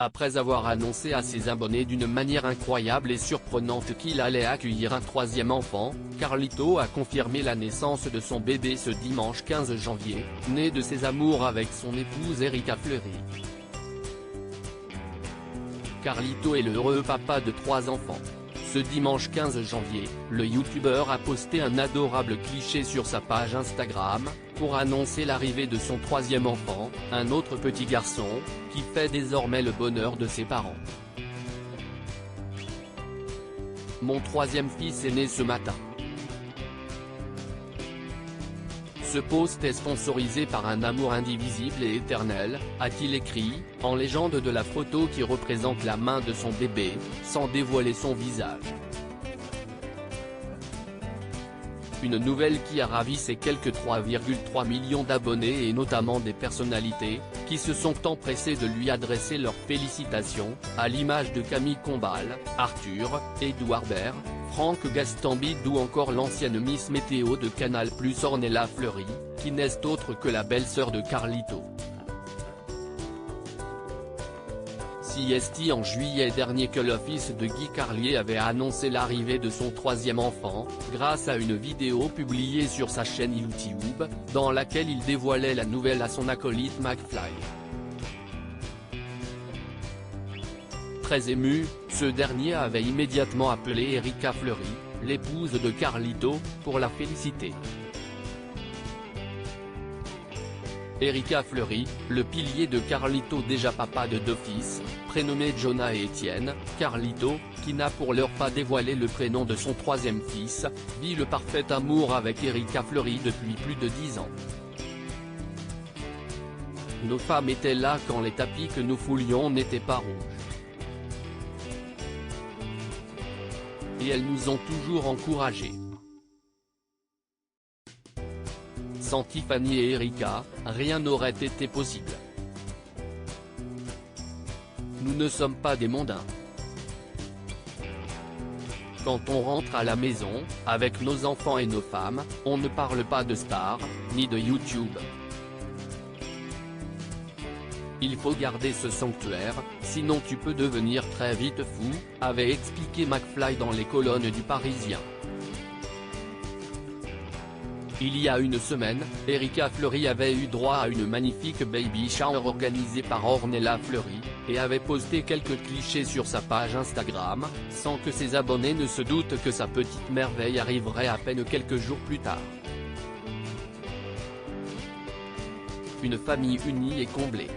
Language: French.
Après avoir annoncé à ses abonnés d'une manière incroyable et surprenante qu'il allait accueillir un troisième enfant, Carlito a confirmé la naissance de son bébé ce dimanche 15 janvier, né de ses amours avec son épouse Erika Fleury. Carlito est le heureux papa de 3 enfants. Ce dimanche 15 janvier, le youtubeur a posté un adorable cliché sur sa page Instagram, pour annoncer l'arrivée de son troisième enfant, un autre petit garçon, qui fait désormais le bonheur de ses parents. Mon troisième fils est né ce matin. Ce post est sponsorisé par un amour indivisible et éternel, a-t-il écrit, en légende de la photo qui représente la main de son bébé, sans dévoiler son visage. Une nouvelle qui a ravi ses quelques 3,3 millions d'abonnés et notamment des personnalités, qui se sont empressées de lui adresser leurs félicitations, à l'image de Camille Combal, Arthur, Édouard Baird, Franck Gastambide ou encore l'ancienne Miss Météo de Canal+, Ornella Fleury, qui n'est autre que la belle-sœur de Carlito. C'est en juillet dernier que le fils de Guy Carlier avait annoncé l'arrivée de son troisième enfant, grâce à une vidéo publiée sur sa chaîne YouTube, dans laquelle il dévoilait la nouvelle à son acolyte McFly. Très ému, ce dernier avait immédiatement appelé Erika Fleury, l'épouse de Carlito, pour la féliciter. Erika Fleury, le pilier de Carlito déjà papa de 2 fils, prénommés Jonah et Étienne, Carlito, qui n'a pour l'heure pas dévoilé le prénom de son troisième fils, vit le parfait amour avec Erika Fleury depuis plus de 10 ans. Nos femmes étaient là quand les tapis que nous foulions n'étaient pas rouges. Et elles nous ont toujours encouragés. Sans Tiffany et Erika, rien n'aurait été possible. Nous ne sommes pas des mondains. Quand on rentre à la maison, avec nos enfants et nos femmes, on ne parle pas de stars, ni de YouTube. Il faut garder ce sanctuaire, sinon tu peux devenir très vite fou, avait expliqué McFly dans les colonnes du Parisien. Il y a une semaine, Erika Fleury avait eu droit à une magnifique baby shower organisée par Ornella Fleury, et avait posté quelques clichés sur sa page Instagram, sans que ses abonnés ne se doutent que sa petite merveille arriverait à peine quelques jours plus tard. Une famille unie et comblée.